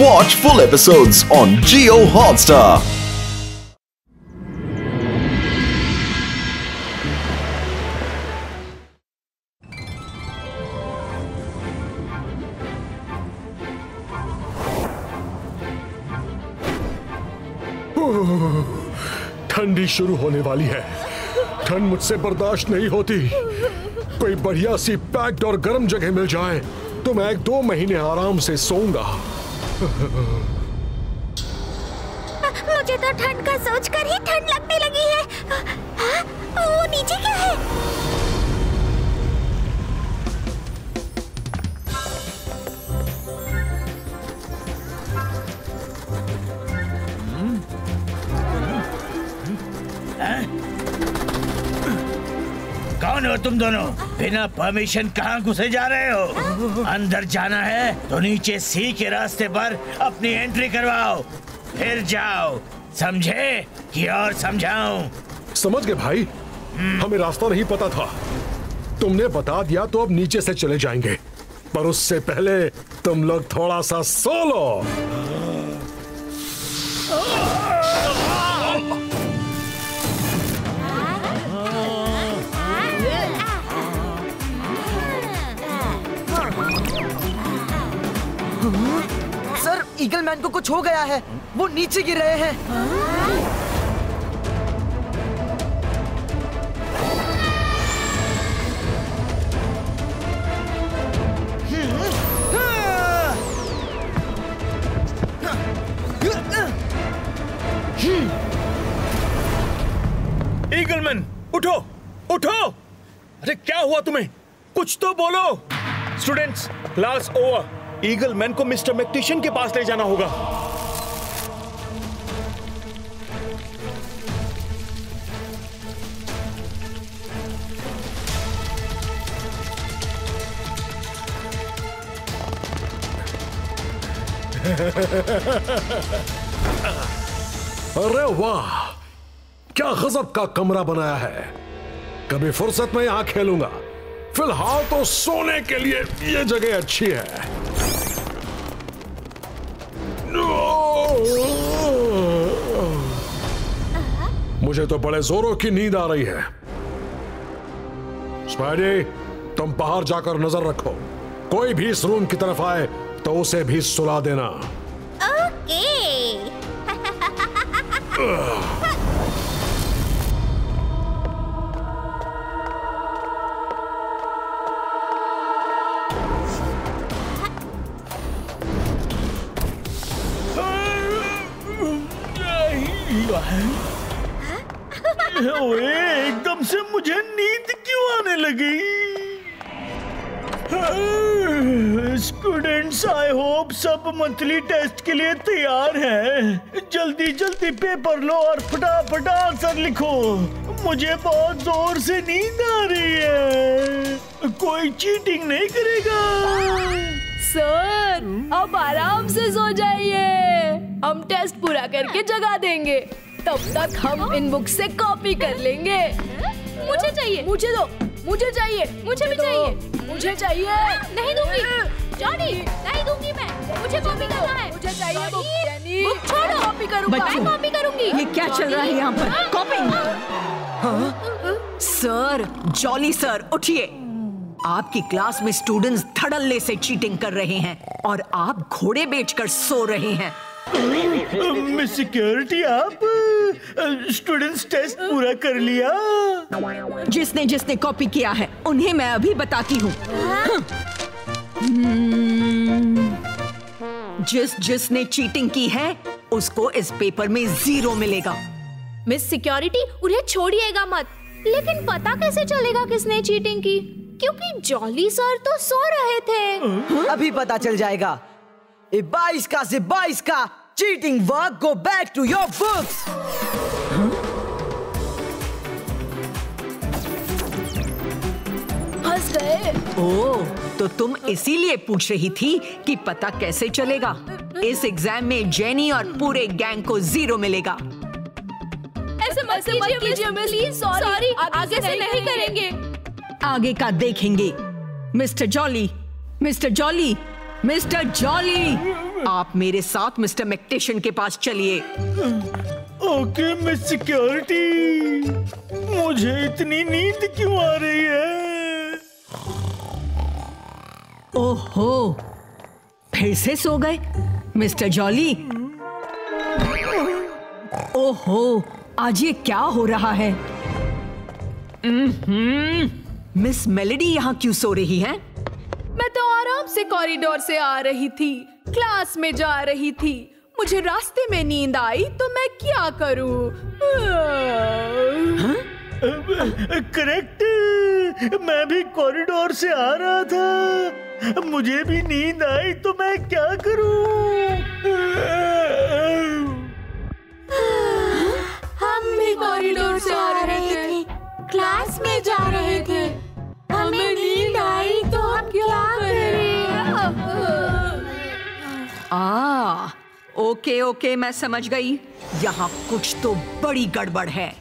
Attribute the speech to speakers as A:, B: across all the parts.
A: Watch full episodes on Jio Hotstar.
B: ठंडी शुरू होने वाली है। ठंड मुझसे बर्दाश्त नहीं होती। कोई बढ़िया सी पैक्ड और गर्म जगह मिल जाए तो मैं 1-2 महीने आराम से सोऊंगा।
C: मुझे तो ठंड का सोचकर ही ठंड लगने लगी है। हाँ? वो नीचे क्या है?
D: कौन हो तुम दोनों? बिना परमिशन कहाँ घुसे जा रहे हो? अंदर जाना है तो नीचे सी के रास्ते पर अपनी एंट्री करवाओ, फिर जाओ। समझे कि और समझाऊं?
B: समझ गए भाई। हमें रास्ता नहीं पता था, तुमने बता दिया तो अब नीचे से चले जाएंगे, पर उससे पहले तुम लोग थोड़ा सा सो लो।
E: सर, ईगल मैन को कुछ हो गया है, वो नीचे गिर रहे हैं।
F: ईगलमैन, उठो उठो! अरे क्या हुआ तुम्हें? कुछ तो बोलो। Students, class over. ईगलमैन को मिस्टर मैक्टिशियन के पास ले जाना होगा।
B: अरे वाह, क्या गजब का कमरा बनाया है। कभी फुर्सत में यहां खेलूंगा, फिलहाल तो सोने के लिए ये जगह अच्छी है। मुझे तो बड़े जोरों की नींद आ रही है। स्पाइडी, तुम बाहर जाकर नजर रखो, कोई भी इस रूम की तरफ आए तो उसे भी सुला देना।
C: ओके।
D: ओए, एकदम से मुझे नींद क्यों आने लगी? स्टूडेंट्स, आई होप सब मंथली टेस्ट के लिए तैयार हैं। जल्दी जल्दी पेपर लो और फटाफट आंसर लिखो। मुझे बहुत जोर से नींद आ रही है। कोई चीटिंग नहीं करेगा?
G: सर, अब आराम से सो जाइए, हम टेस्ट पूरा करके जगा देंगे। तब तक हम इन बुक से कॉपी कर लेंगे। मुझे चाहिए। मुझे दो। मुझे चाहिए। मुझे भी चाहिए। मुझे चाहिए।
C: नहीं दूंगी जॉनी, नहीं दूंगी मैं। मुझे कॉपी करना है।
G: मुझे चाहिए बुक। जेनी,
C: बुक छोड़ो।
G: कॉपी करूंगा।
C: मैं कॉपी करूंगी।
H: ये क्या चल रहा है यहाँ पर? कॉपी? सर, जॉली सर, उठिए। आपकी क्लास में स्टूडेंट्स धड़ल्ले से चीटिंग कर रहे हैं और आप घोड़े बेचकर सो रहे हैं।
D: मिस सिक्योरिटी, आप स्टूडेंट्स टेस्ट पूरा कर लिया?
H: जिसने जिसने कॉपी किया है उन्हें मैं अभी बताती हूँ। जिसने चीटिंग की है उसको इस पेपर में 0 मिलेगा।
C: मिस सिक्योरिटी, उन्हें छोड़िएगा मत। लेकिन पता कैसे चलेगा किसने चीटिंग की? क्योंकि जॉली सर तो सो रहे थे।
E: अभी पता चल जाएगा। 22 का से 22 का cheating work, go back to your books.
G: हंस गए।
H: ओह, तो तुम इसीलिए पूछ रही थी कि पता कैसे चलेगा। इस एग्जाम में जेनी और पूरे गैंग को 0 मिलेगा।
G: ऐसे मत कीजिए मिस, प्लीज। सॉरी, आगे से नहीं करेंगे।
H: आगे का देखेंगे। मिस्टर जॉली, मिस्टर जॉली, आप मेरे साथ मिस्टर मैक्टिशन के पास चलिए।
D: ओके मिस सिक्योरिटी, मुझे इतनी नींद क्यों आ रही है?
H: ओहो, फिर से सो गए मिस्टर जॉली? ओहो, आज ये क्या हो रहा है? मिस मेलेडी यहाँ क्यों सो रही हैं?
G: मैं तो आराम से कॉरिडोर से आ रही थी, क्लास में जा रही थी। मुझे रास्ते में नींद आई तो मैं क्या करूं?
D: करेक्ट, मैं भी कॉरिडोर से आ रहा था, मुझे भी नींद आई तो मैं क्या करूं?
G: हम भी कॉरिडोर से आ रहे थे, क्लास में जा रहे थे, हमें नींद आई तो हम क्या करें?
H: ओके, मैं समझ गई। यहाँ कुछ तो बड़ी गड़बड़ है।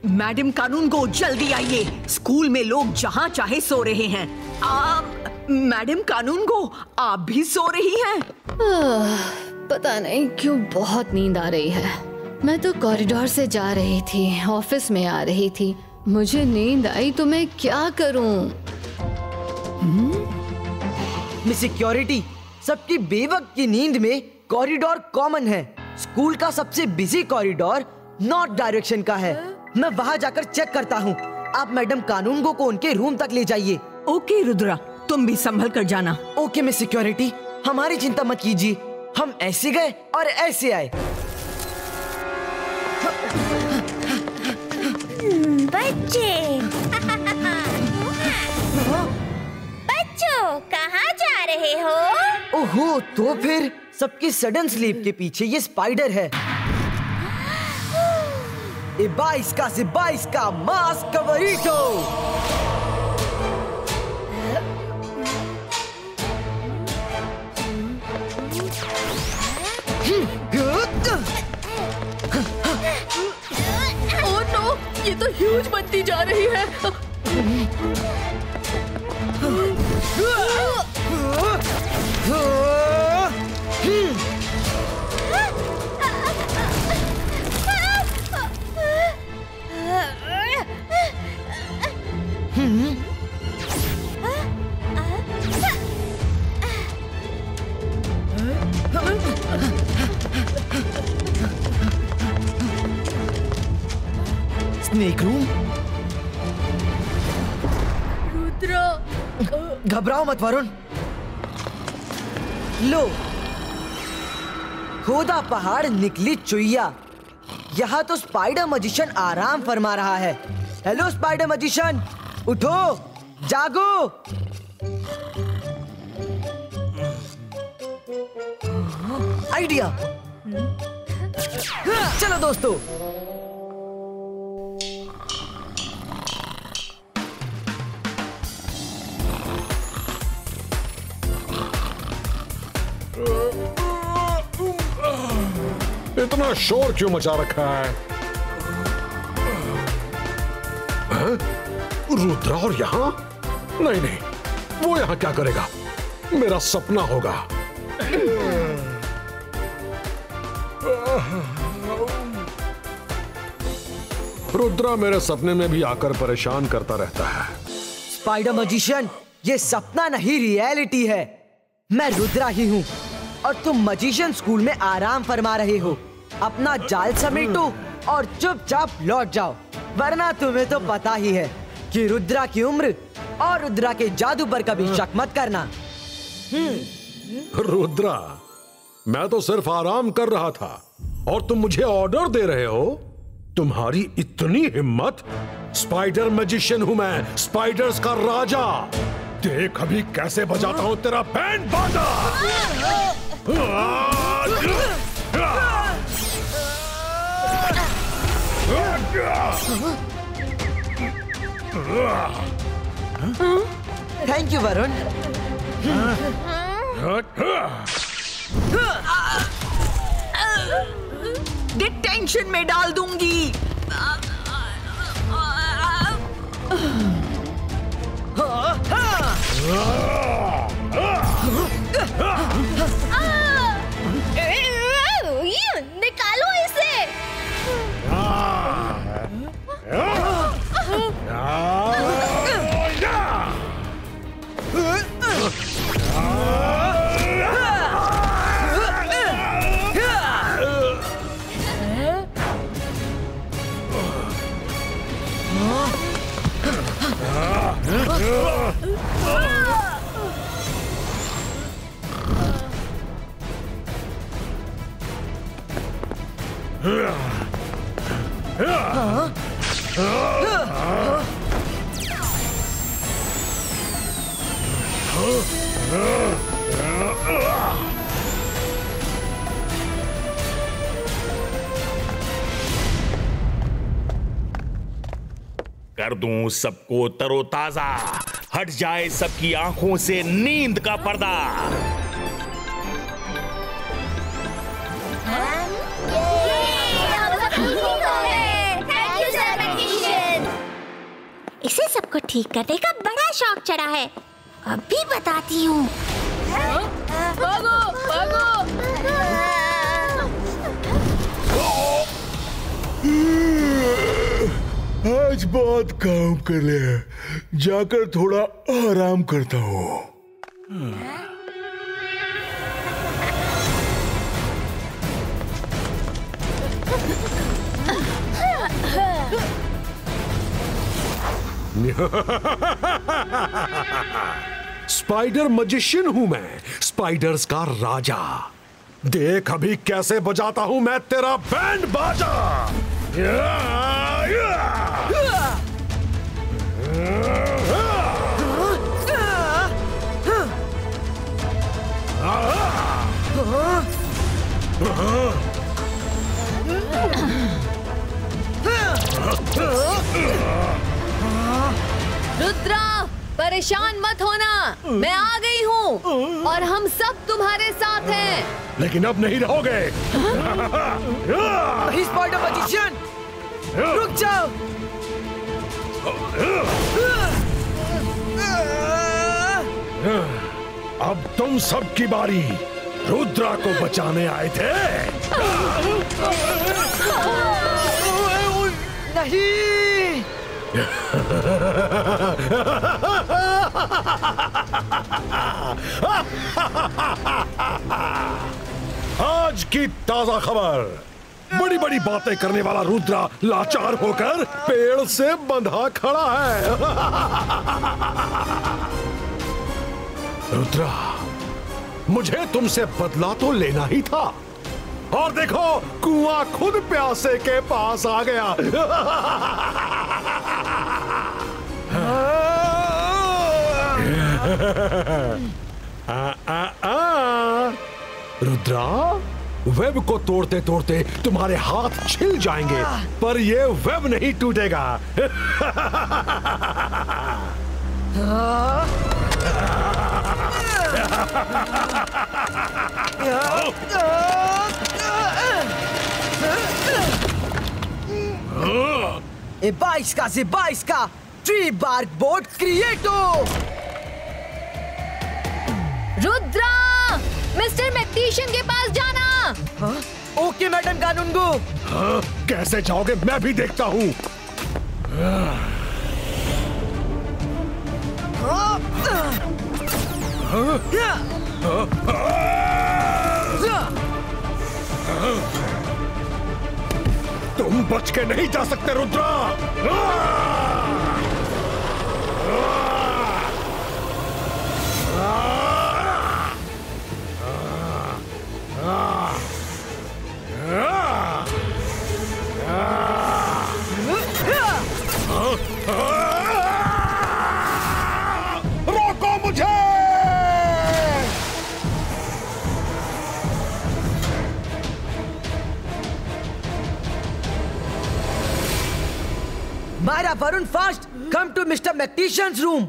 H: मैडम कानून को जल्दी आइए, स्कूल में लोग जहाँ चाहे सो रहे हैं। मैडम कानून को आप भी सो रही हैं?
I: पता नहीं क्यों बहुत नींद आ रही है। मैं तो कॉरिडोर से जा रही थी, ऑफिस में आ रही थी, मुझे नींद आई तो मैं क्या करूं?
E: मिस सिक्योरिटी, सबकी बेवक्त की नींद में कॉरिडोर कॉमन है। स्कूल का सबसे बिजी कॉरिडोर नॉर्थ डायरेक्शन का है। मैं वहाँ जाकर चेक करता हूँ। आप मैडम कानूनगो को उनके रूम तक ले जाइए।
H: ओके रुद्रा, तुम भी संभल कर जाना।
E: ओके मिस सिक्योरिटी, हमारी चिंता मत कीजिए, हम ऐसे गए और ऐसे आए।
C: बच्चों कहाँ जा रहे हो?
E: ओहो, तो फिर सबकी सडन स्लीप के पीछे ये स्पाइडर है। इबाइस्का से बाइस्का मास्क कवरिटो।
G: ओह नो, ये तो ह्यूज बनती जा रही है।
E: Snake room.
G: रुद्रा,
E: घबराओ मत वरुण। लो, खोदा पहाड़ निकली चुईया। यहाँ तो स्पाइडर मजिशियन आराम फरमा रहा है। हेलो स्पाइडर मजिशियन, उठो, जागो। आइडिया। चलो दोस्तों,
B: इतना शोर क्यों मचा रखा है? रुद्रा और यहाँ? नहीं नहीं, वो यहाँ क्या करेगा? मेरा सपना होगा। रुद्रा मेरे सपने में भी आकर परेशान करता रहता है।
E: स्पाइडर मजिशियन, ये सपना नहीं रियलिटी है। मैं रुद्रा ही हूँ और तुम मजिशियन स्कूल में आराम फरमा रहे हो। अपना जाल समेटो और चुपचाप लौट जाओ, वरना तुम्हें तो पता ही है कि रुद्रा की उम्र और रुद्रा के जादू पर कभी शक मत करना।
B: रुद्रा, मैं तो सिर्फ आराम कर रहा था और तुम मुझे ऑर्डर दे रहे हो? तुम्हारी इतनी हिम्मत? स्पाइडर मैजिशियन हूं मैं, स्पाइडर्स का राजा। देख अभी कैसे बजाता हूं तेरा बैंड बाजा।
E: Thank you Varun.
H: डिटेंशन में डाल दूंगी।
F: कर दूं सबको तरोताजा, हट जाए सबकी आंखों से नींद का पर्दा।
C: इसे सबको ठीक करने का बड़ा शौक चढ़ा है, अभी बताती हूँ।
G: भागो भागो।
F: आज बहुत काम कर लिया, जाकर थोड़ा आराम करता हूँ।
B: स्पाइडर मैजिशियन हूं मैं, स्पाइडर्स का राजा। देख अभी कैसे बजाता हूं मैं तेरा बैंड बाजा।
I: रुद्रा, परेशान मत होना, मैं आ गई हूँ और हम सब तुम्हारे साथ हैं।
B: लेकिन अब नहीं रहोगे।
E: स्पाइडर मैजिशियन, रुक जाओ।
B: अब तुम सबकी बारी। रुद्रा को बचाने आए थे।
E: नहीं।
B: आज की ताजा खबर, बड़ी बड़ी बातें करने वाला रुद्रा लाचार होकर पेड़ से बंधा खड़ा है। रुद्रा, मुझे तुमसे बदला तो लेना ही था, और देखो कुआं खुद प्यासे के पास आ गया। रुद्रा, वेब को तोड़ते तोड़ते तुम्हारे हाथ छिल जाएंगे, पर ये वेब नहीं टूटेगा।
E: बाईस का ट्री बार्क बोर्ड क्रिएटो।
I: रुद्रा, मिस्टर मैक्टिशियन के पास जाना।
E: Okay madam Kanungo.
B: कैसे जाओगे मैं भी देखता हूँ। तुम बच के नहीं जा सकते रुद्रा। रोको मुझे।
E: मारा Varun, fast come to mister Mactician's room.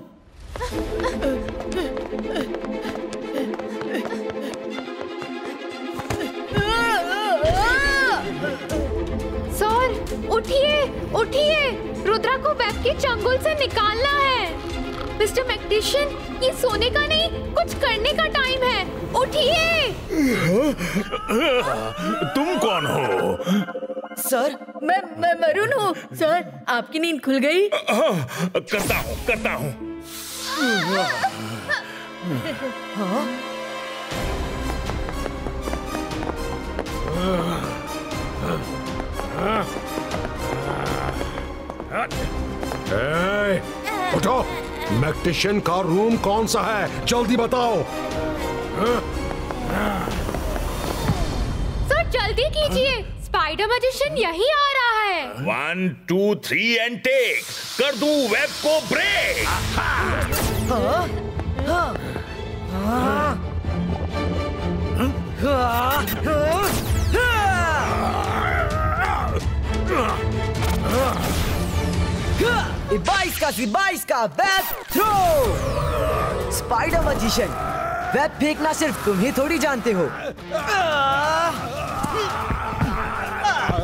C: Sir उठिए उठिए, रुद्रा को वेब के चंगुल से निकालना है। मिस्टर मैक्टिशियन, ये सोने का नहीं, कुछ करने का टाइम है। उठिए।
F: तुम कौन हो?
G: सर, मैं वरुण हूँ। सर, आपकी नींद खुल गई?
F: करता हूँ।
B: उठो, मैक्टिशियन का रूम कौन सा है, जल्दी बताओ।
C: सर जल्दी कीजिए, स्पाइडर मैजिशियन यही आ रहा है।
D: 1 2 3 एंड टेक। कर दूं वेब को ब्रेक।
E: बाईस का web throw. Spider magician, web फेंकना सिर्फ तुम ही थोड़ी जानते हो।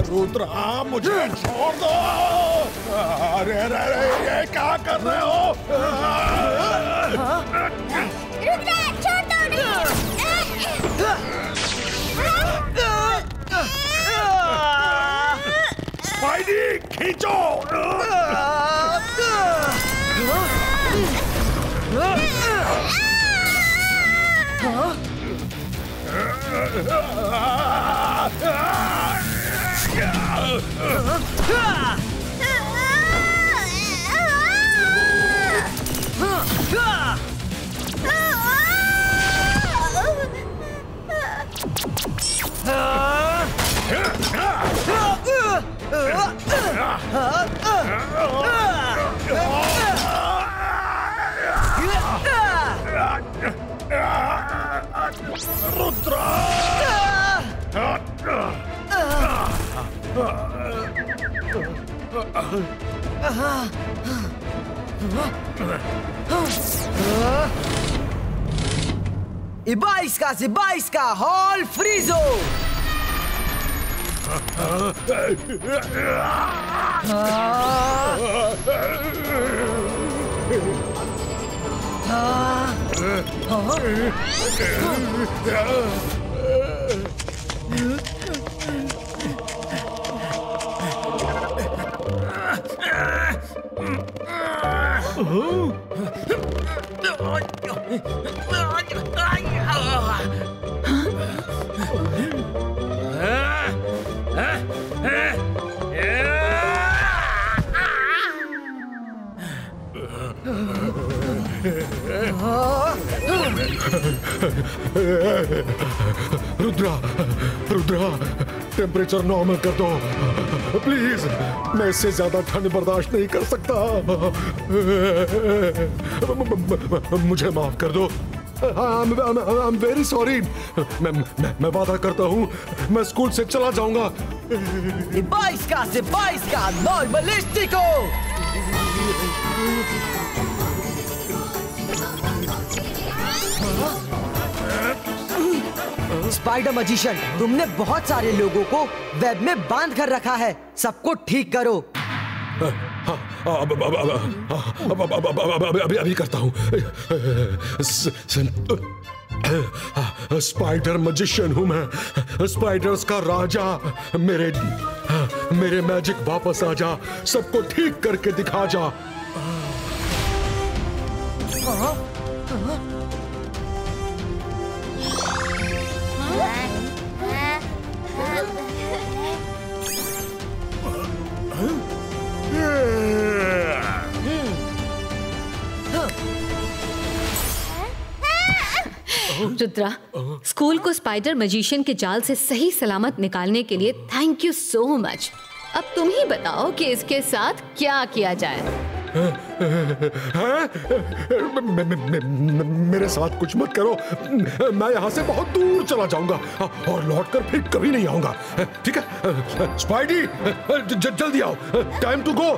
B: रुद्रा, मुझे छोड़ दो। अरे अरे अरे, ये क्या कर रहे हो?
C: रुद्रा, छोड़ दो।
B: स्पाइडी, खींचो।
E: बाईस का हॉल फ्रीजो।
B: रुद्रा, टेम्परेचर नॉर्मल कर दो प्लीज। मैं इससे ज्यादा ठंड बर्दाश्त नहीं कर सकता। मुझे माफ कर दो। I'm very sorry। मैं वादा करता हूँ, मैं स्कूल से चला जाऊंगा।
E: 22 का नॉर्मलिस्टिको। स्पाइडर मैजिशियन, तुमने बहुत सारे लोगों को वेब में बांध कर रखा है। सबको ठीक करो।
B: अभी करता हूँ। स्पाइडर मैजिशियन हूँ मैं, स्पाइडर्स का राजा। मेरे मैजिक वापस आ जा, सबको ठीक करके दिखा जा।
I: रुद्रा, स्कूल को स्पाइडर मैजिशियन के जाल से सही सलामत निकालने के लिए थैंक यू सो मच। अब तुम ही बताओ कि इसके साथ क्या किया जाए।
B: मेरे साथ कुछ मत करो। मैं यहाँ से बहुत दूर चला जाऊंगा और लौटकर फिर कभी नहीं आऊंगा। ठीक है स्पाइडी, जल्दी आओ, टाइम टू गो।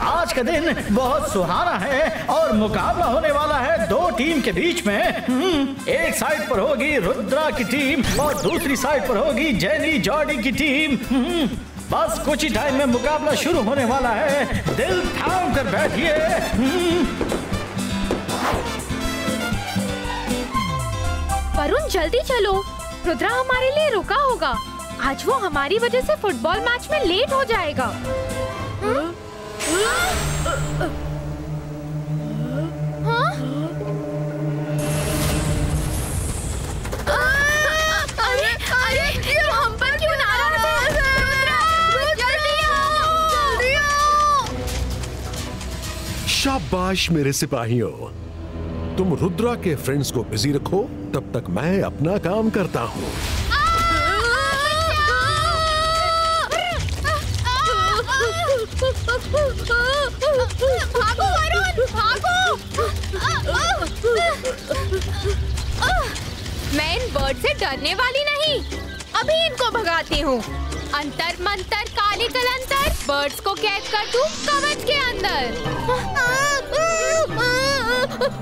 J: आज का दिन बहुत सुहाना है और मुकाबला होने वाला है दो टीम के बीच में। एक साइड पर होगी रुद्रा की टीम और दूसरी साइड पर होगी जेनी जॉर्डी की टीम। बस कुछ ही टाइम में मुकाबला शुरू होने वाला है। दिल थाम कर बैठिए।
C: वरुण, जल्दी चलो, रुद्रा हमारे लिए रुका होगा। आज वो हमारी वजह से फुटबॉल मैच में लेट हो जाएगा। अरे ये हम पर क्यों नारा
B: शाबाश मेरे सिपाहियों, तुम रुद्रा के फ्रेंड्स को बिजी रखो, तब तक मैं अपना काम करता हूँ।
C: भागो वरुण, भागो! मैं इन बर्ड से डरने वाली नहीं, अभी इनको भगाती हूँ। अंतर मंतर काले कलंतर, बर्ड्स को कैद कर दूं कवच के अंदर।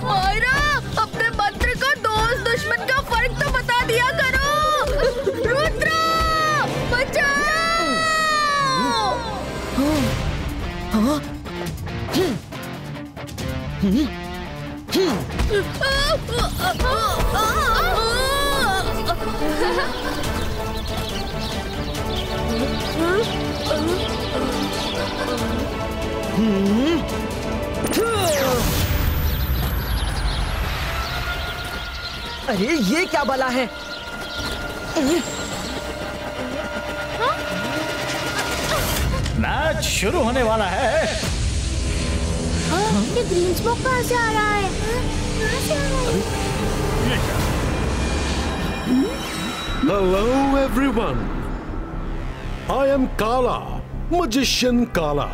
G: मायरा, अपने मंत्र का दोस्त दुश्मन का फर्क तो बता दिया करो। रुद्रा, बचाओ!
E: अरे ये क्या बला है?
J: मैच शुरू होने वाला है।
G: ये ग्रीन स्मोक कहाँ से आ रहा है?
B: Hello everyone, I am Kala, magician Kala।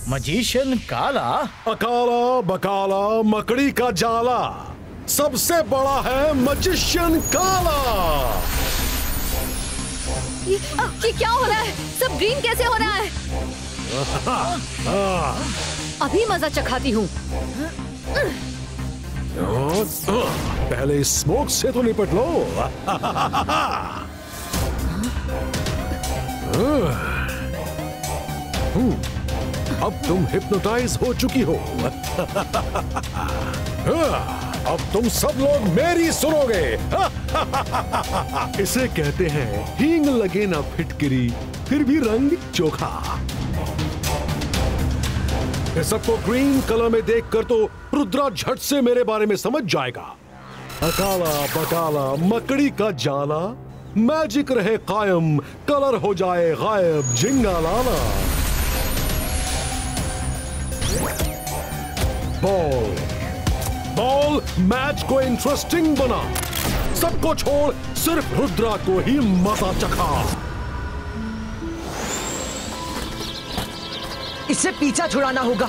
J: Magician काला?
B: अकाला बकाला मकड़ी का जाला, सबसे बड़ा है मजिशियन काला।
I: ये क्या हो रहा है? सब ग्रीन कैसे हो रहा है? अभी मजा चखाती हूँ।
B: पहले स्मोक से तो निपट लो। अब तुम हिप्नोटाइज हो चुकी हो। अब तुम सब लोग मेरी सुनोगे। इसे कहते हैं हींग लगे ना फिटकिरी, फिर भी रंग चोखा। इस सबको ग्रीन कलर में देखकर तो रुद्रा झट से मेरे बारे में समझ जाएगा। अकाला बकाला मकड़ी का जाला, मैजिक रहे कायम, कलर हो जाए गायब, जिंगा लाना। बॉल बॉल मैच को इंटरेस्टिंग बना, सबको छोड़ सिर्फ रुद्रा को ही मजा चखा।
E: इससे पीछा छुड़ाना होगा,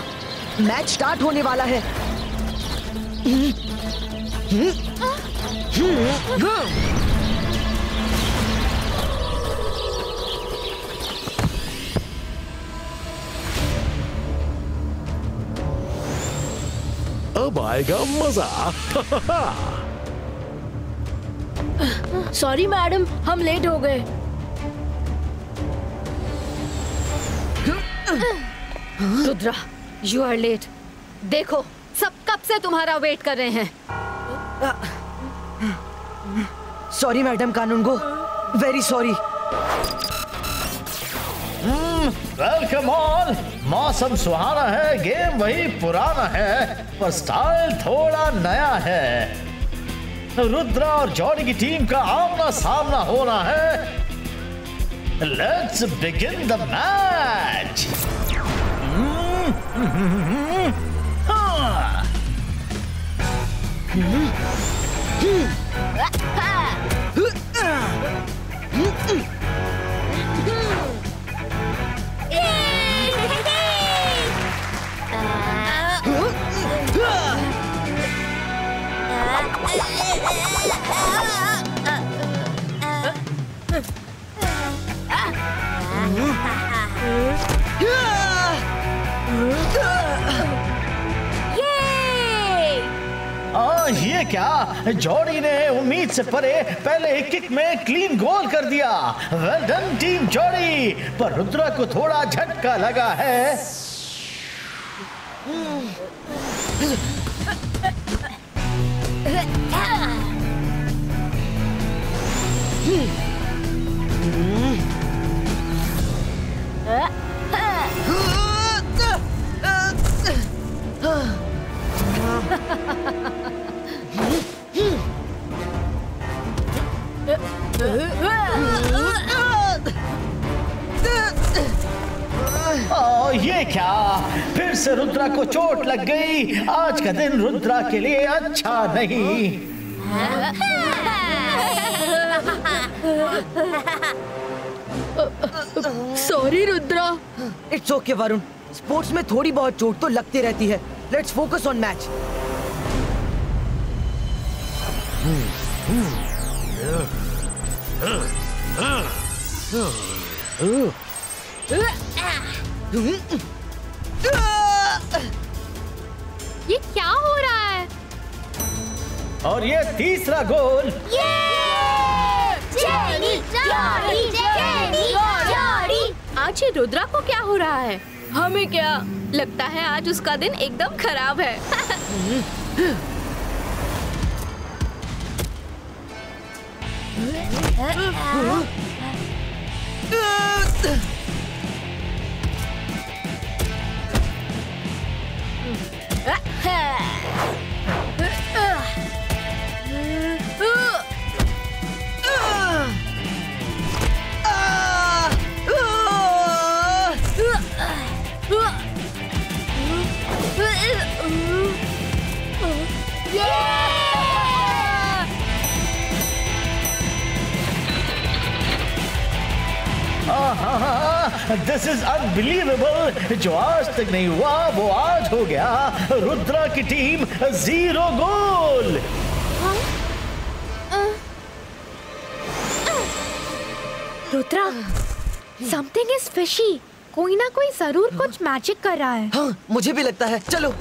E: मैच स्टार्ट होने वाला है।
B: अब आएगा मजा।
G: सॉरी मैडम, हम लेट हो गए।
I: Rudra, you are late. देखो, सब कब से तुम्हारा वेट कर रहे हैं।
E: Sorry madam Kanungo, very sorry.
J: Welcome on. मौसम सुहाना है, गेम वही पुराना है, पर स्टाइल थोड़ा नया है। रुद्रा और जॉनी की टीम का आमना सामना होना है। Let's begin the match. ये क्या, जॉनी ने उम्मीद से परे पहले एक किक में क्लीन गोल कर दिया। वेल डन टीम जॉनी, पर रुद्रा को थोड़ा झटका लगा है। ये क्या, फिर से रुद्रा को चोट लग गई। आज का दिन रुद्रा के लिए अच्छा नहीं।
G: Sorry Rudra.
E: It's okay Varun, sports में थोड़ी बहुत चोट तो लगती रहती है। Let's focus on match.
C: ये क्या हो रहा है?
J: और ये तीसरा गोल।
C: आज ये रुद्रा को क्या हो रहा है? हमें क्या लगता है, आज उसका दिन एकदम खराब है।
J: This is unbelievable. जो आज तक नहीं हुआ वो आज हो गया। रुद्रा की team 0 goal.
C: Rudra, something is fishy. कोई ना कोई जरूर कुछ मैजिक कर रहा है।
E: हाँ, मुझे भी लगता है। चलो।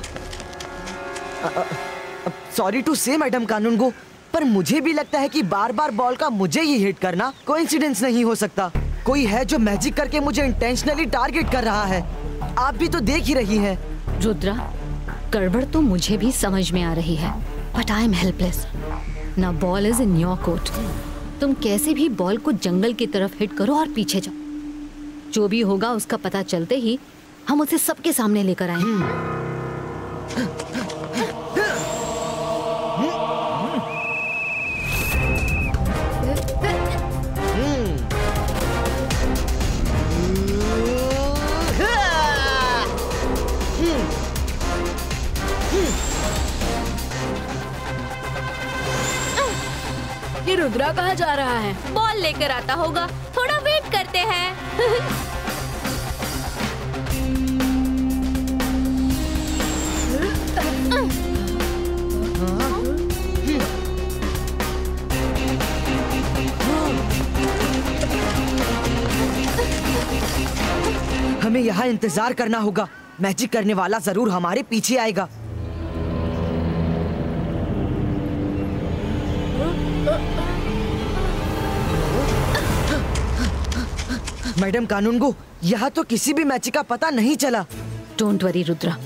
E: सॉरी टू से मैडम कानूनगो, पर मुझे भी लगता है कि बार बार बॉल का मुझे ही हिट करना कोइंसिडेंस नहीं हो सकता। कोई है जो मैजिक करके मुझे इंटेंशनली टारगेट कर रहा है। आप भी तो देख ही रही हैं।
I: रुद्रा, गड़बड़ तो मुझे भी समझ में आ रही है, बट आई एम हेल्पलेस। ना ball is in your court. तुम कैसे भी बॉल को जंगल की तरफ हिट करो और पीछे जाओ। जो भी होगा उसका पता चलते ही हम उसे सबके सामने लेकर आएंगे।
G: ये रुद्रा कहाँ जा रहा है?
C: बॉल लेकर आता होगा। थोड़ा वेट करते हैं।
E: हमें यहाँ इंतजार करना होगा। मैजिक करने वाला जरूर हमारे पीछे आएगा। मैडम कानूनगो, यहाँ तो किसी भी मैजिक का पता नहीं चला।
I: डोंट वरी रुद्रा,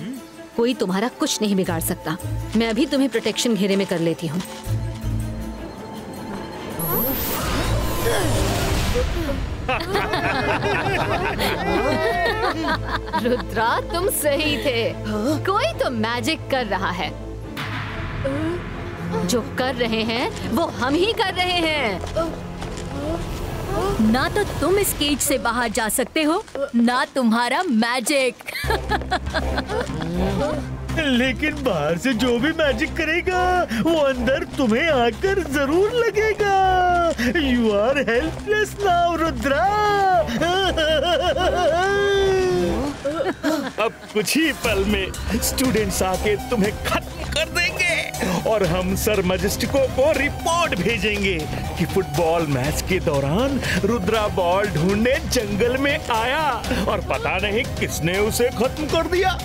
I: कोई तुम्हारा कुछ नहीं बिगाड़ सकता। मैं अभी तुम्हें प्रोटेक्शन घेरे में कर लेती हूँ। रुद्रा, तुम सही थे। कोई तो मैजिक कर रहा है। जो कर रहे हैं वो हम ही कर रहे हैं।
G: ना तो तुम इस केज से बाहर जा सकते हो, ना तुम्हारा मैजिक।
J: लेकिन बाहर से जो भी मैजिक करेगा वो अंदर तुम्हें आकर जरूर लगेगा। You are helpless now Rudra.
F: अब कुछ ही पल में स्टूडेंट्स आके तुम्हें खत्म कर देंगे और हम सर मजिस्टिको को रिपोर्ट भेजेंगे कि फुटबॉल मैच के दौरान रुद्रा बॉल ढूंढने जंगल में आया और पता नहीं किसने उसे खत्म कर दिया।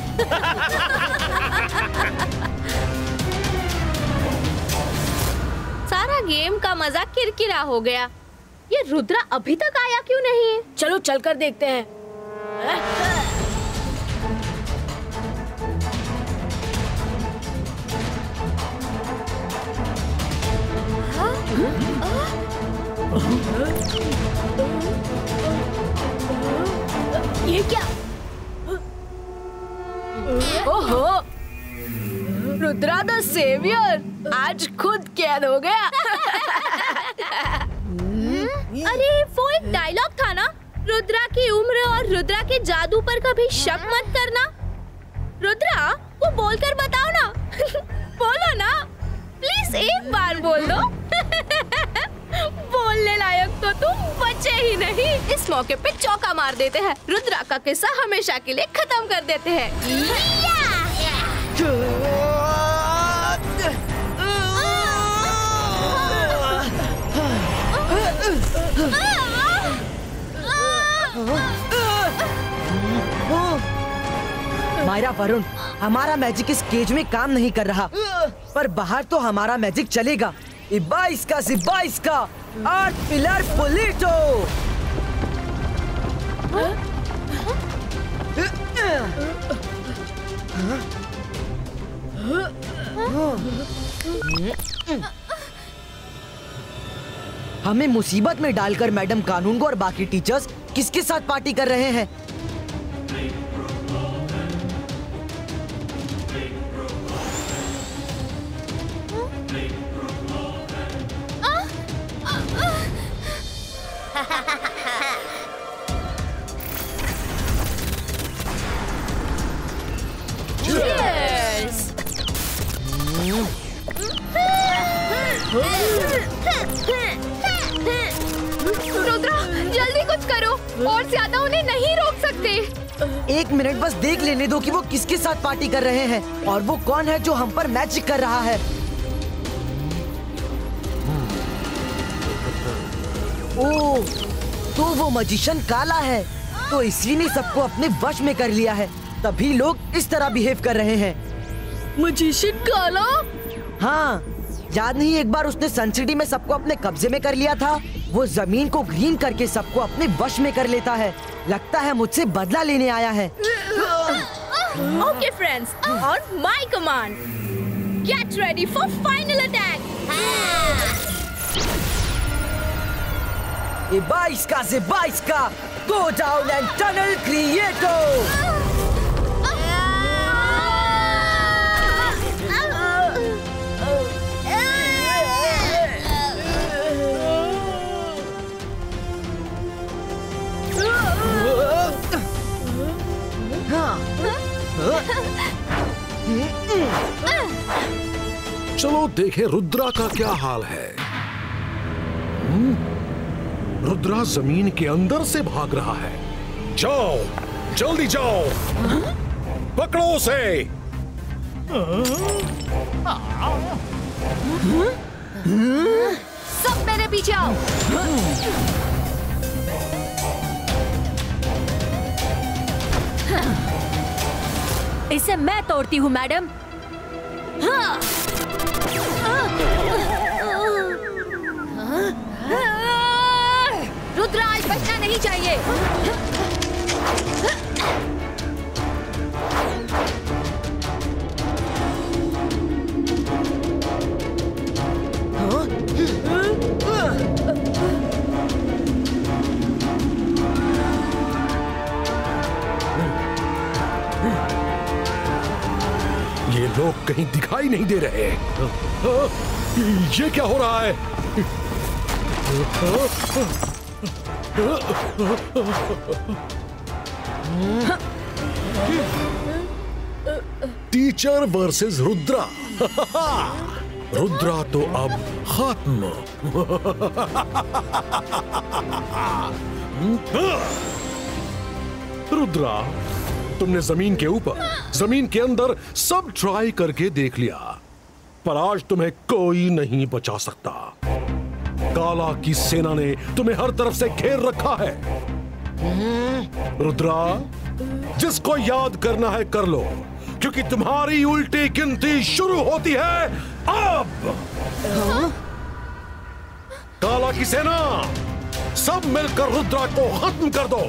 C: सारा गेम का मजा किरकिरा हो गया। ये रुद्रा अभी तक आया क्यों नहीं है?
G: चलो चलकर देखते हैं। ये क्या? ओहो, रुद्रा द सेवियर आज खुद कैद हो गया।
C: अरे वो एक डायलॉग था ना,
G: रुद्रा की उम्र और रुद्रा के जादू पर कभी शक मत करना। रुद्रा, वो बोलकर बताओ ना। बोलो ना, प्लीज एक बार बोल दो। बोलने लायक तो तुम बचे ही नहीं। इस मौके पे चौका मार देते हैं, रुद्रा का किस्सा हमेशा के लिए खत्म कर देते हैं।
E: मायरा, वरुण, हमारा मैजिक इस केज में काम नहीं कर रहा, पर बाहर तो हमारा मैजिक चलेगा। इब्बा इसका जिब्बा इसका, आर्ट पिलर पुलिटो। हमें मुसीबत में डालकर मैडम कानून को और बाकी टीचर्स किसके साथ पार्टी कर रहे हैं?
C: रुद्रा, जल्दी कुछ करो, और ज्यादा उन्हें नहीं रोक सकते।
E: 1 मिनट बस देख लेने दो कि वो किसके साथ पार्टी कर रहे हैं और वो कौन है जो हम पर मैजिक कर रहा है। ओह, तो वो मजिशियन काला है, तो इसी ने सबको अपने वश में कर लिया है, तभी लोग इस तरह बिहेव कर रहे हैं।
G: मजिशियन काला?
E: हाँ, याद नहीं एक बार उसने सन सिटी में सबको अपने कब्जे में कर लिया था? वो जमीन को ग्रीन करके सबको अपने वश में कर लेता है। लगता है मुझसे बदला लेने आया है।
G: Okay friends, on my command, get ready for final attack.
E: इब्बा इसका जिब्बा इसका, गो डाउन एंड टनल क्रिएटो।
B: चलो देखें रुद्रा का क्या हाल है। रुद्रा जमीन के अंदर से भाग रहा है। जाओ, जल्दी जाओ, पकड़ो उसे।
C: सब मेरे पीछे आओ।
G: इसे मैं तोड़ती हूँ मैडम।
C: रुद्रा, आज बचना नहीं चाहिए।
B: ये लोग कहीं दिखाई नहीं दे रहे। ये क्या हो रहा है? Teacher versus Rudra. रुद्रा तो अब खत्म। रुद्रा, तुमने जमीन के ऊपर, जमीन के अंदर सब ट्राई करके देख लिया, पर आज तुम्हें कोई नहीं बचा सकता। काला की सेना ने तुम्हें हर तरफ से घेर रखा है। रुद्रा, जिसको याद करना है कर लो, क्योंकि तुम्हारी उल्टी गिनती शुरू होती है अब। काला की सेना, सब मिलकर रुद्रा को खत्म कर दो।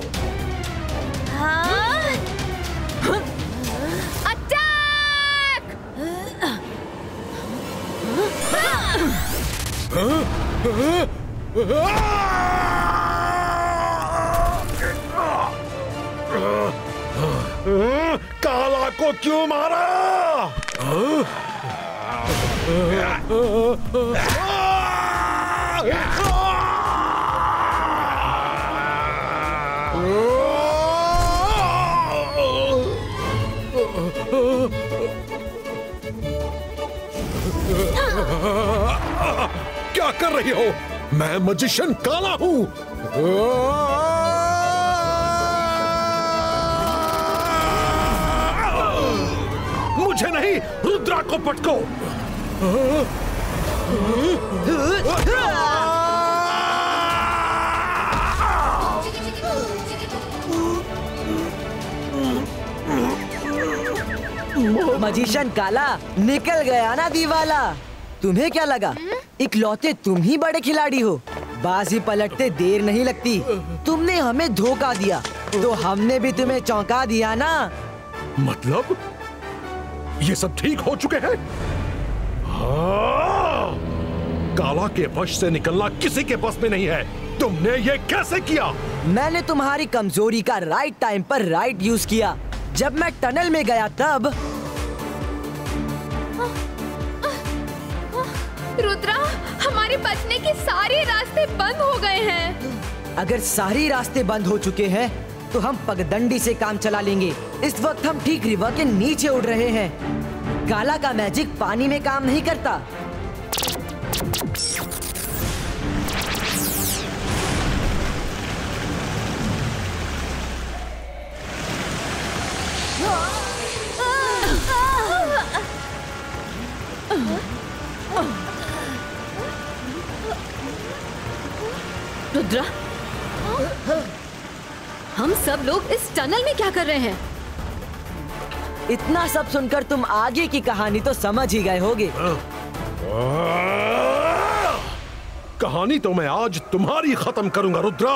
C: अटैक!
B: काला को क्यों मारा? क्या कर रही हो? मैं मजिशियन काला हूँ। मुझे नहीं, रुद्रा को पटको।
E: मजिशियन काला, निकल गया ना दीवाला। तुम्हें क्या लगा इकलौते तुम ही बड़े खिलाड़ी हो? बाजी पलटते देर नहीं लगती। तुमने हमें धोखा दिया तो हमने भी तुम्हें चौंका दिया ना।
B: मतलब ये सब ठीक हो चुके हैं? हाँ। काला के वश से निकलना किसी के बस में नहीं है। तुमने ये कैसे किया?
E: मैंने तुम्हारी कमजोरी का राइट टाइम पर राइट यूज किया। जब मैं टनल में गया तब।
C: रुद्रा, हमारे बचने के सारे रास्ते बंद हो गए हैं।
E: अगर सारे रास्ते बंद हो चुके हैं तो हम पगडंडी से काम चला लेंगे। इस वक्त हम ठीक रिवर के नीचे उड़ रहे हैं। काला का मैजिक पानी में काम नहीं करता।
I: रुद्रा, हम सब लोग इस टनल में क्या कर रहे हैं?
E: इतना सब सुनकर तुम आगे की कहानी तो समझ ही गए होगे।
B: कहानी तो मैं आज तुम्हारी खत्म करूंगा रुद्रा।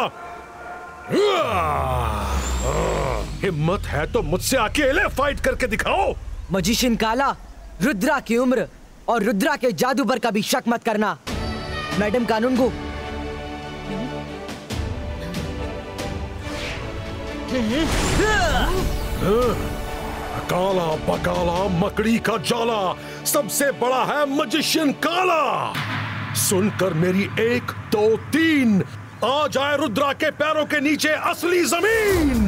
B: हिम्मत है तो मुझसे अकेले फाइट करके दिखाओ।
E: मजिशियन काला, रुद्रा की उम्र और रुद्रा के जादू पर कभी शक मत करना। मैडम कानून को
B: काला बकाला मकड़ी का जाला, सबसे बड़ा है मजिशियन काला। सुनकर मेरी 1, 2, 3, आ जाए रुद्रा के पैरों के नीचे असली जमीन।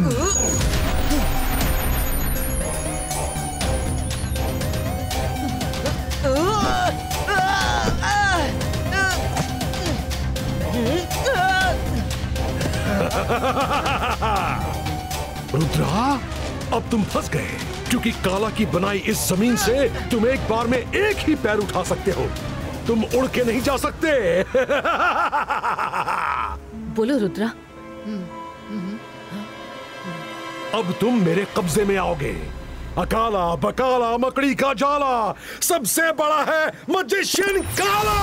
B: रुद्रा, अब तुम फंस गए, क्योंकि काला की बनाई इस जमीन से तुम एक बार में एक ही पैर उठा सकते हो। तुम उड़ के नहीं जा सकते।
I: बोलो रुद्रा।
B: अब तुम मेरे कब्जे में आओगे। अकाला बकाला मकड़ी का जाला, सबसे बड़ा है मजिशियन काला।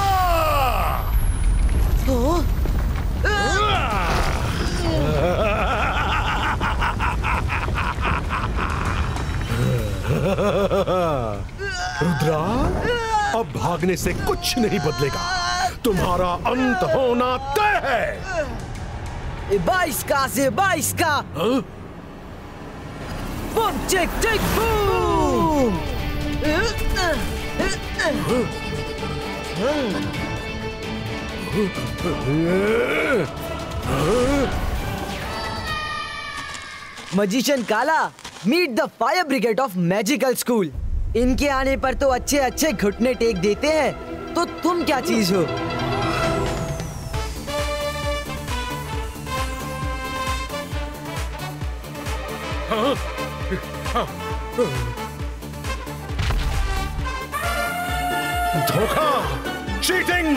B: रुद्रा, अब भागने से कुछ नहीं बदलेगा। तुम्हारा अंत होना तय है।
E: 22 का से 22 का। Boom chik chik boom. Magician Kala, meet the fire brigade of magical school. इनके आने पर तो अच्छे अच्छे घुटने टेक देते हैं, तो तुम क्या चीज हो?
B: धोखा, चीटिंग।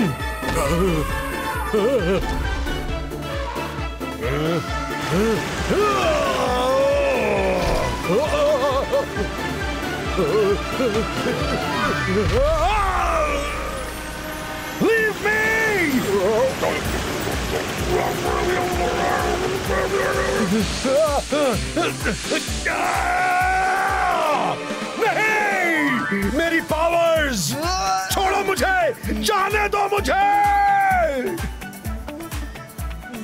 B: Leave me! नहीं! मेरी पावर्स! छोड़ो मुझे! जाने दो मुझे!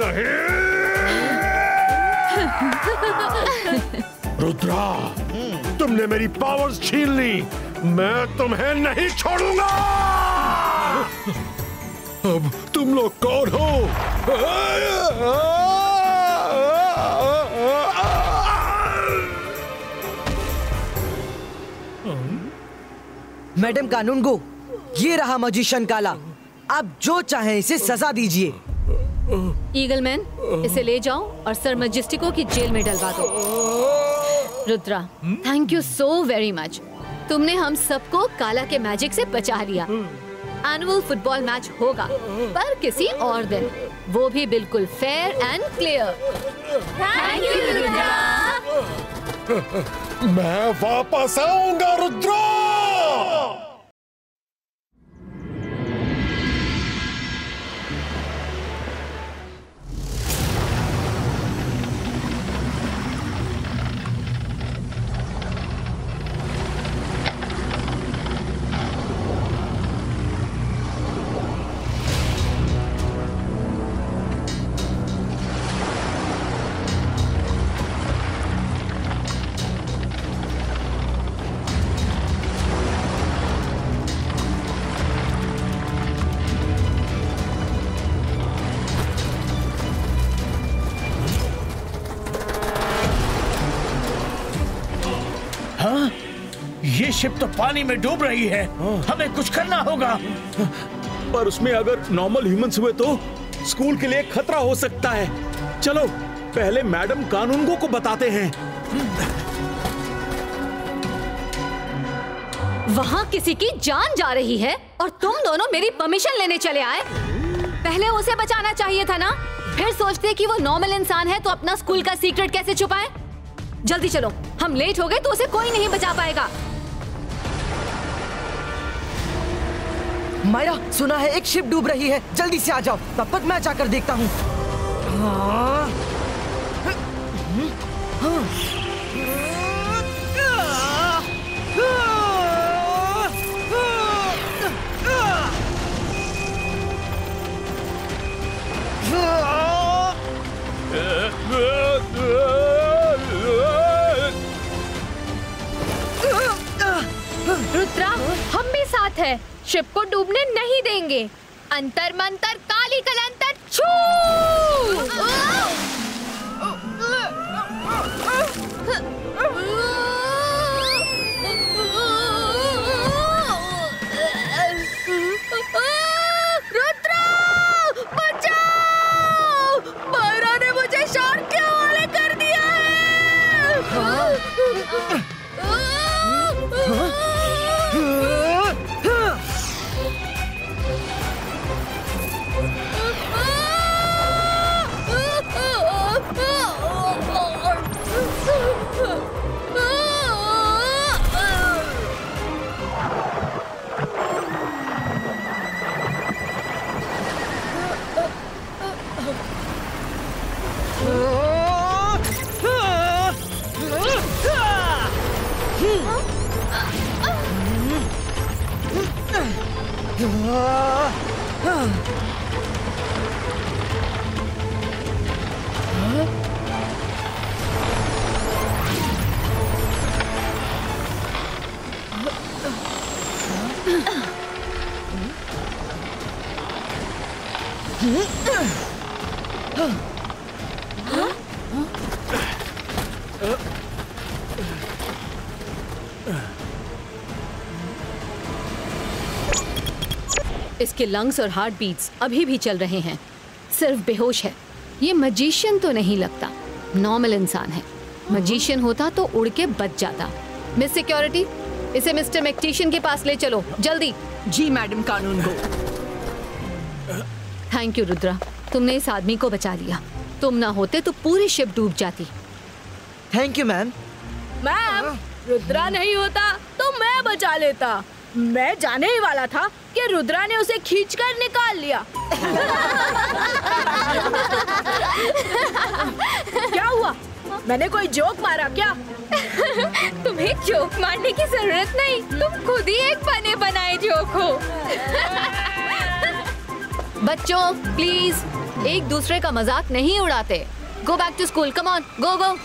B: नहीं! रुद्रा, तुमने मेरी पावर्स छीन ली। मैं तुम्हें नहीं छोड़ूंगा। अब तुम लोग कौन हो?
E: मैडम कानून को, ये रहा मजिशियन काला, आप जो चाहें इसे सजा दीजिए।
I: ईगलमैन, इसे ले जाओ और सर मजिस्टिको की जेल में डलवा दो। Rudra, thank you so very much. तुमने हम सबको काला के मैजिक से बचा लिया। एनुअल फुटबॉल मैच होगा, पर किसी और दिन, वो भी बिल्कुल fair and clear.
C: Thank you Rudra.
B: मैं वापस आऊंगा रुद्रा।
D: ये शिप तो पानी में डूब रही है। हमें कुछ करना होगा।
F: पर उसमें अगर नॉर्मल ह्यूमंस हुए तो स्कूल के लिए खतरा हो सकता है। चलो पहले मैडम कानूनगो को बताते हैं।
I: वहाँ किसी की जान जा रही है और तुम दोनों मेरी परमिशन लेने चले आए। पहले उसे बचाना चाहिए था ना, फिर सोचते कि वो नॉर्मल इंसान है तो अपना स्कूल का सीक्रेट कैसे छुपाए। जल्दी चलो, हम लेट हो गए तो उसे कोई नहीं बचा पाएगा।
E: मायरा, सुना है एक शिप डूब रही है, जल्दी से आ जाओ, तब तक मैं जाकर देखता हूँ।
C: रुद्रा, हम भी साथ हैं। शिप को डूबने नहीं देंगे। अंतर मंतर काली कलंतर छू। रुद्रा, बचाओ! मायरा ने मुझे शार्क के हवाले कर दिया है।
I: इसके लंग्स और हार्ट बीट्स अभी भी चल रहे हैं, सिर्फ बेहोश है। ये मजिशियन तो नहीं लगता, नॉर्मल इंसान है। मजिशियन होता तो उड़ के बच जाता। मिस सिक्योरिटी, इसे मिस्टर मैक्टिशियन के पास ले चलो, जल्दी।
H: जी madam Kanungo.
I: Thank you Rudra, तुमने इस आदमी को बचा लिया। तुम ना होते तो पूरी शिप डूब जाती।
E: Thank you ma'am.
G: Ma'am, Rudra नहीं होता तो मैं बचा लेता। मैं जाने ही वाला था कि रुद्रा ने उसे खींचकर निकाल लिया। क्या हुआ? मैंने कोई जोक मारा क्या?
C: तुम्हें जोक मारने की जरूरत नहीं, तुम खुद ही एक बने बनाए जोक हो।
I: बच्चों प्लीज एक दूसरे का मजाक नहीं उड़ाते। Go back to school, come on, go go.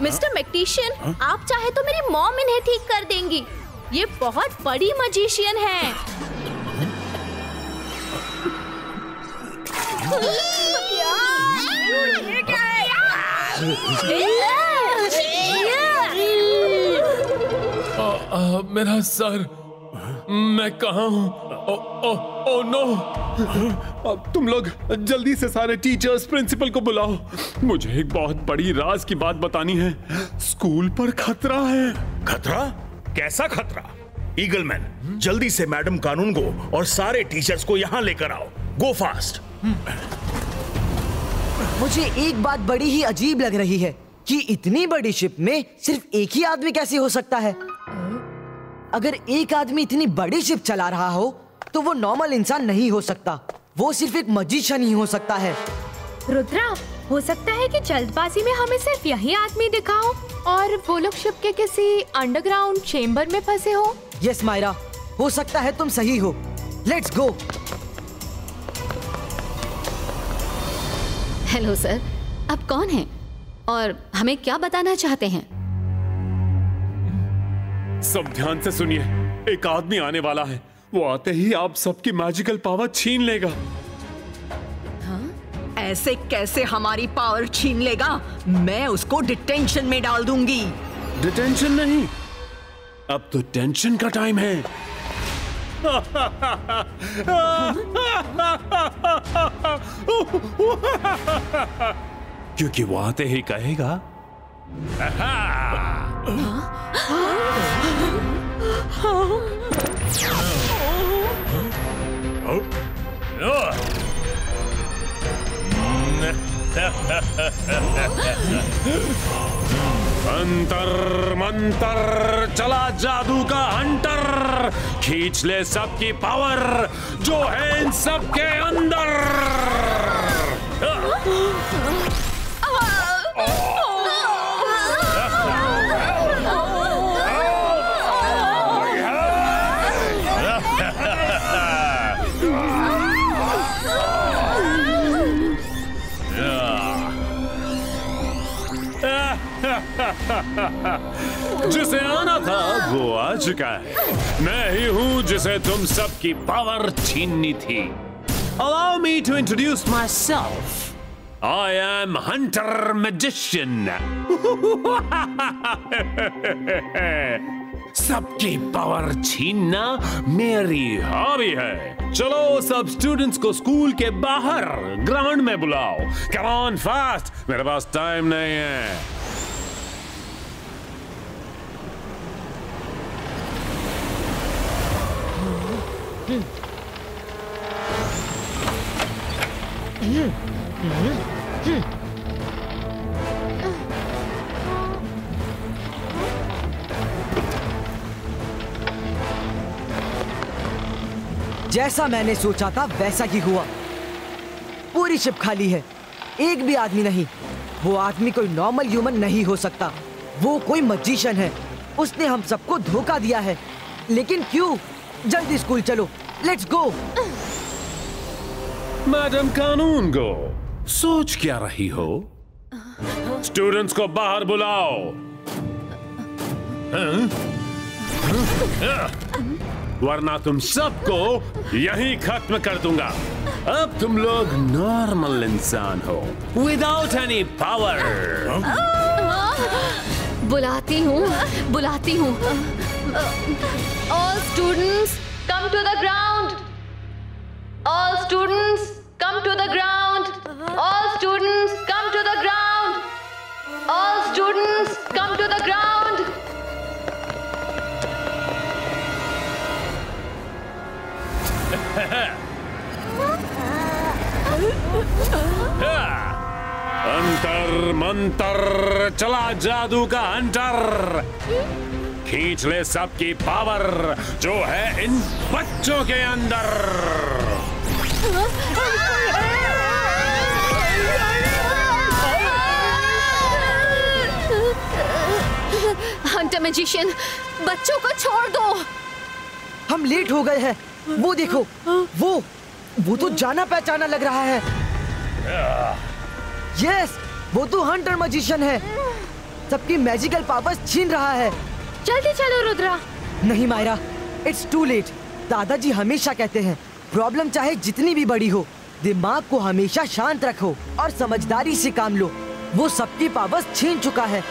C: Mister Mactician, आप चाहे तो मेरी मॉम इन्हें ठीक कर देंगी।
G: ये बहुत बड़ी मजिशियन है। ये क्या है?
K: मेरा सर, मैं कहाँ हूँ? Oh no! तुम लोग जल्दी से सारे टीचर्स प्रिंसिपल को बुलाओ। मुझे एक बहुत बड़ी राज की बात बतानी है। स्कूल पर खतरा है।
F: खतरा? कैसा खतरा? ईगलमैन, जल्दी से मैडम कानून को और सारे टीचर्स को यहाँ लेकर आओ। गो फास्ट।
E: मुझे एक बात बड़ी ही अजीब लग रही है कि इतनी बड़ी शिप में सिर्फ एक ही आदमी कैसे हो सकता है? अगर एक आदमी इतनी बड़ी शिप चला रहा हो तो वो नॉर्मल इंसान नहीं हो सकता। वो सिर्फ एक मजिशियन ही हो सकता है।
C: रुद्रा, हो सकता है कि जल्दबाजी में हमें सिर्फ यही आदमी दिखा हो और वो लोग शिप के किसी अंडरग्राउंड चेम्बर में फंसे हो।
E: यस मायरा, हो सकता है तुम सही हो। Let's go.
I: हेलो सर, आप कौन हैं और हमें क्या बताना चाहते हैं?
K: सब ध्यान से सुनिए। एक आदमी आने वाला है। वो आते ही आप सबकी मैजिकल पावर छीन लेगा।
H: हाँ? ऐसे कैसे हमारी पावर छीन लेगा? मैं उसको डिटेंशन में डाल दूंगी।
K: डिटेंशन नहीं, अब तो टेंशन का टाइम है। क्योंकि वो आते ही कहेगा, अंतर मंतर चला जादू का हंटर, खींच ले सबकी पावर जो है इन सबके अंदर। जिसे आना था वो आ चुका है। मैं ही हूं जिसे तुम सबकी पावर छीननी थी। Allow me to introduce myself. I am Hunter Magician. सबकी पावर छीनना मेरी हॉबी है। चलो सब स्टूडेंट्स को स्कूल के बाहर ग्राउंड में बुलाओ। Come on fast, मेरे पास टाइम नहीं है।
E: जैसा मैंने सोचा था वैसा ही हुआ। पूरी शिप खाली है, एक भी आदमी नहीं। वो आदमी कोई नॉर्मल ह्यूमन नहीं हो सकता। वो कोई मजिशियन है। उसने हम सबको धोखा दिया है। लेकिन क्यों? जल्दी स्कूल चलो। Let's go.
K: मैडम कानून गो, सोच क्या रही हो? स्टूडेंट्स को बाहर बुलाओ। वरना तुम सबको यहीं खत्म कर दूंगा। अब तुम लोग नॉर्मल इंसान हो, विदाउट एनी पावर।
I: बुलाती हूँ।
C: All students come to the ground. All students come to the ground. All students come to the ground. All students come to the ground.
K: अंतर मंतर चला जादू का हंटर, खींच ले सबकी पावर जो है इन बच्चों के अंदर।
I: हंटर मैजिशियन, बच्चों को छोड़ दो।
E: हम लेट हो गए हैं। वो देखो, वो तो जाना पहचाना लग रहा है। यस, वो तो हंटर मैजिशियन है। सबकी मैजिकल पावर्स छीन रहा है।
C: जल्दी चलो रुद्रा,
E: नहीं मायरा, इट्स टू लेट। दादाजी हमेशा कहते हैं प्रॉब्लम चाहे जितनी भी बड़ी हो, दिमाग को हमेशा शांत रखो और समझदारी से काम लो। वो सबकी पावर्स छीन चुका है।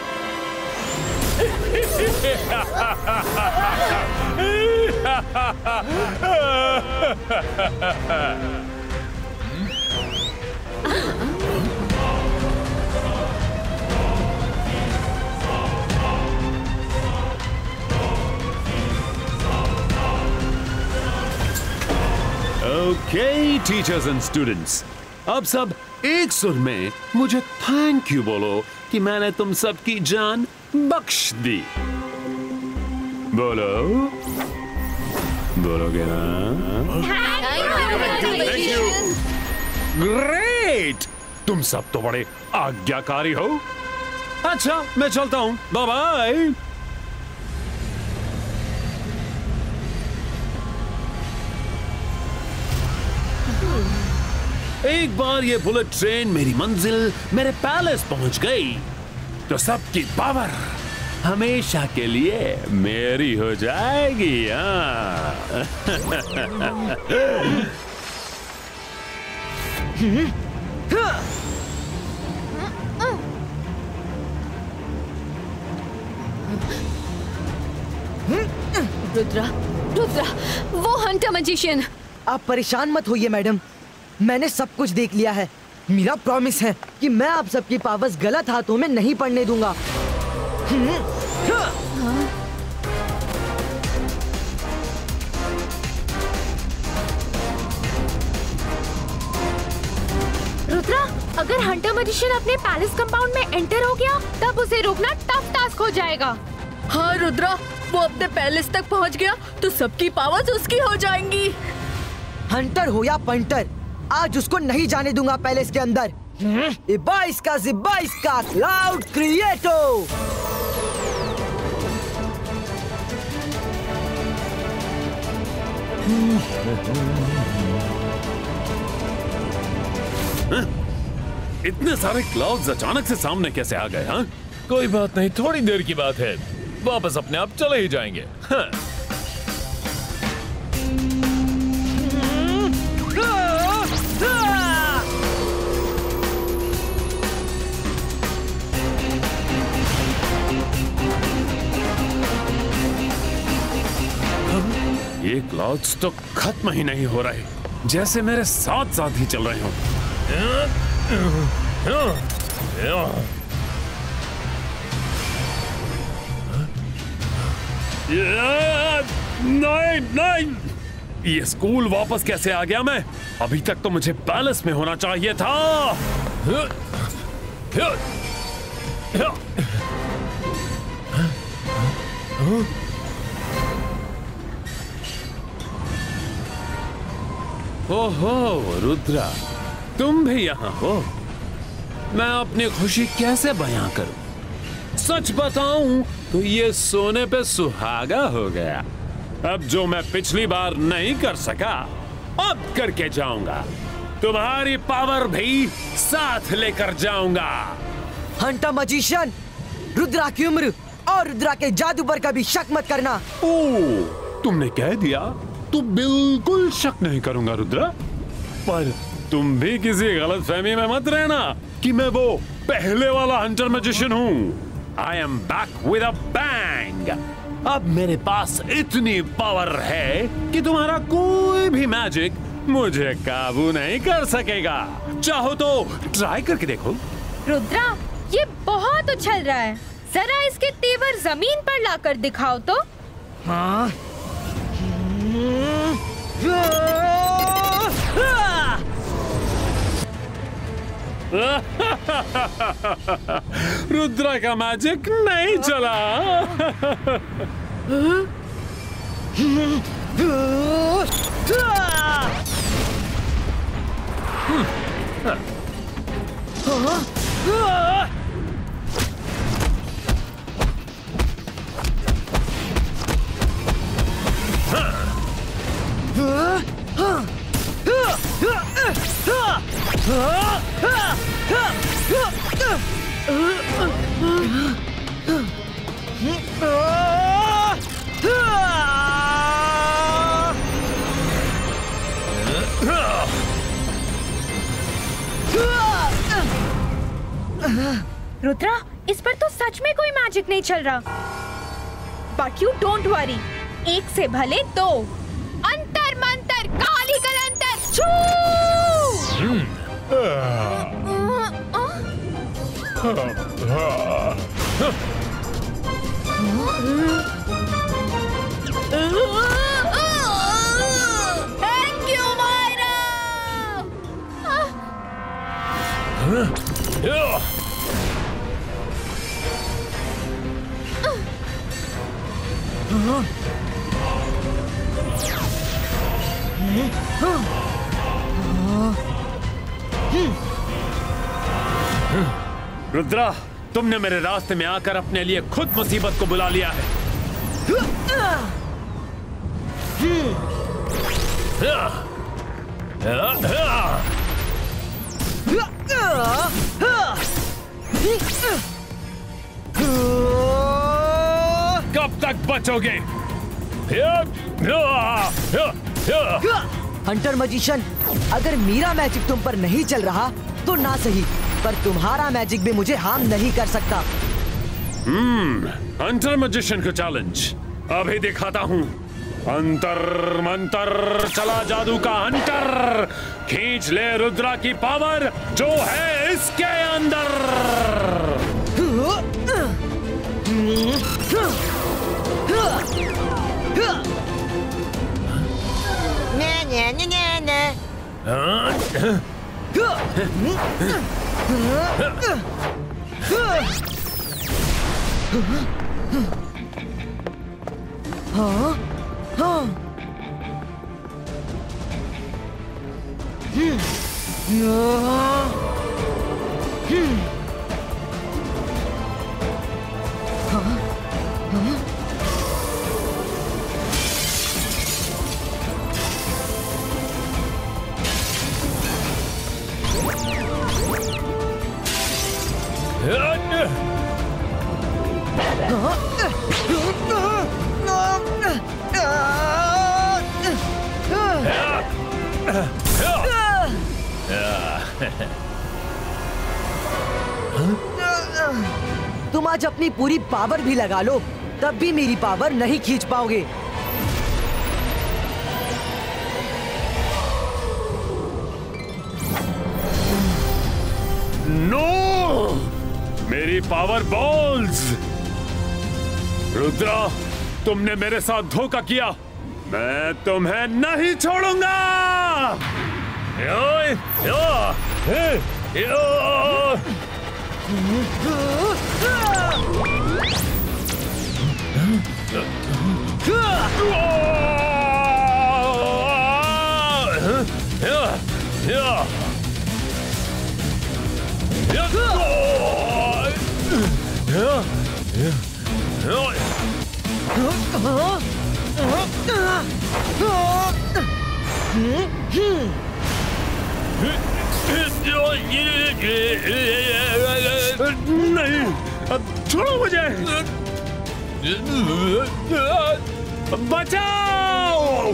K: ओके टीचर्स एंड स्टूडेंट्स, अब सब एक सुर में मुझे थैंक यू बोलो कि मैंने तुम सबकी जान बख्श दी। बोलो, बोलोगे ना? ग्रेट, तुम सब तो बड़े आज्ञाकारी हो। अच्छा, मैं चलता हूँ, बाय बाय। एक बार ये बुलेट ट्रेन मेरी मंजिल मेरे पैलेस पहुंच गई तो सबकी पावर हमेशा के लिए मेरी हो जाएगी।
I: रुद्रा, रुद्रा, वो हंटर मैजिशियन।
E: आप परेशान मत होइए मैडम, मैंने सब कुछ देख लिया है। मेरा प्रॉमिस है कि मैं आप सबकी पावर्स गलत हाथों में नहीं पड़ने दूंगा।
G: रुद्रा, अगर हंटर मैजिशियन अपने पैलेस कंपाउंड में एंटर हो गया तब उसे रोकना टफ टास्क हो जाएगा।
L: हाँ रुद्रा, वो अपने पैलेस तक पहुंच गया तो सबकी पावर्स उसकी हो जाएंगी।
E: हंटर हो या पंटर, आज उसको नहीं जाने दूंगा पैलेस के अंदर। इबाइस का क्लाउड क्रिएटो।
K: इतने सारे क्लाउड्स अचानक से सामने कैसे आ गए? हाँ,
F: कोई बात नहीं, थोड़ी देर की बात है, वापस अपने आप चले ही जाएंगे। हाँ।
K: ये क्लाउड्स तो खत्म ही नहीं हो रहे, जैसे मेरे साथ साथ ही चल रहे हो। नहीं नहीं, ये स्कूल वापस कैसे आ गया? मैं अभी तक तो मुझे पैलेस में होना चाहिए था। ओहो रुद्रा, तुम भी यहाँ हो। मैं अपनी खुशी कैसे बयां करूं? सच बताऊं तो ये सोने पे सुहागा हो गया। अब जो मैं पिछली बार नहीं कर सका, अब करके जाऊंगा। तुम्हारी पावर भी साथ लेकर जाऊंगा।
E: हंटर मैजिशियन, रुद्रा की उम्र और रुद्रा के जादू पर कभी शक मत करना।
K: ओह, तुमने कह दिया तो बिल्कुल शक नहीं करूंगा रुद्रा। पर तुम भी किसी गलतफहमी में मत रहना कि मैं वो पहले वाला हंटर मैजिशियन हूँ। I am back with a bang. अब मेरे पास इतनी पावर है कि तुम्हारा कोई भी मैजिक मुझे काबू नहीं कर सकेगा। चाहो तो ट्राई करके देखो।
G: रुद्रा, ये बहुत उछल रहा है, जरा इसके तेवर जमीन पर लाकर दिखाओ तो।
E: हाँ।
K: रुद्रा का मैजिक नहीं चला।
M: रुद्रा, इस पर तो सच में कोई मैजिक नहीं चल रहा। बट यू डोंट वरी, एक से भले दो। अंतर मंतर काली कलंतर छू।
G: Thank you Myra.
K: रुद्रा, तुमने मेरे रास्ते में आकर अपने लिए खुद मुसीबत को बुला लिया है। कब तक बचोगे?
E: हंटर मजिशियन, अगर मेरा मैजिक तुम पर नहीं चल रहा तो ना सही, पर तुम्हारा मैजिक भी मुझे हार्म नहीं कर सकता।
K: हंटर मजिशियन को चैलेंज अभी दिखाता हूँ। अंतर मंतर चला जादू का हंटर, खींच ले रुद्रा की पावर जो है इसके अंदर।
E: तुम आज अपनी पूरी पावर भी लगा लो, तब भी मेरी पावर नहीं खींच पाओगे।
K: नो, मेरी पावर बॉल्स। रुद्रा, तुमने मेरे साथ धोखा किया, मैं तुम्हें नहीं छोड़ूंगा। नहीं, छोड़ो मुझे, बचाओ।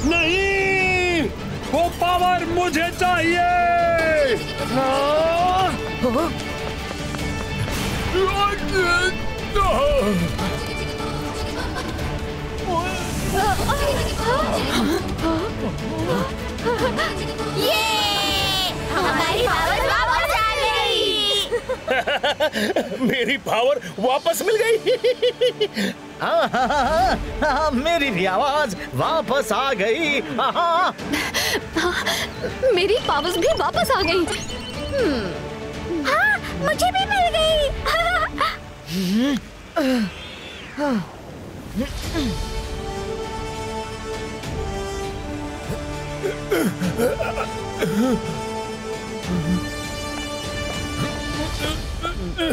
K: नहीं, वो पावर मुझे चाहिए।
G: ये हमारी पावर वापस आ गई।
F: मेरी पावर वापस मिल गई।
J: मेरी भी आवाज वापस आ गई।
I: मेरी पावर्स भी वापस आ गई।
M: हाँ, मुझे भी मिल गई।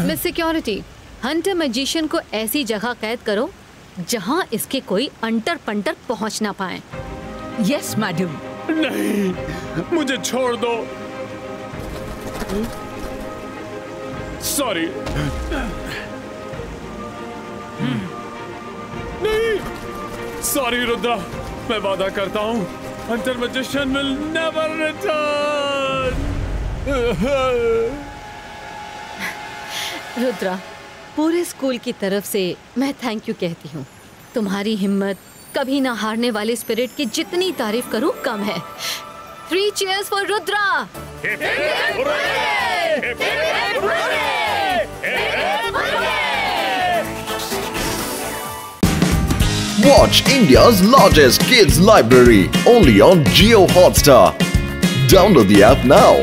I: मिस सिक्योरिटी, हंटर मैजिशियन को ऐसी जगह कैद करो जहां इसके कोई अंटर पंटर पहुंच ना पाए।
H: Yes madam.
K: नहीं, मुझे छोड़ दो। सॉरी। नहीं, सॉरी रुद्रा, मैं वादा करता हूं Hunter magician will never return.
I: Rudra, पूरे स्कूल की तरफ से मैं थैंक यू कहती हूँ। तुम्हारी हिम्मत, कभी ना हारने वाले स्पिरिट की जितनी तारीफ करूँ कम है। 3 cheers for Rudra.
A: Watch India's largest kids library only on Jio Hotstar. Download the app now.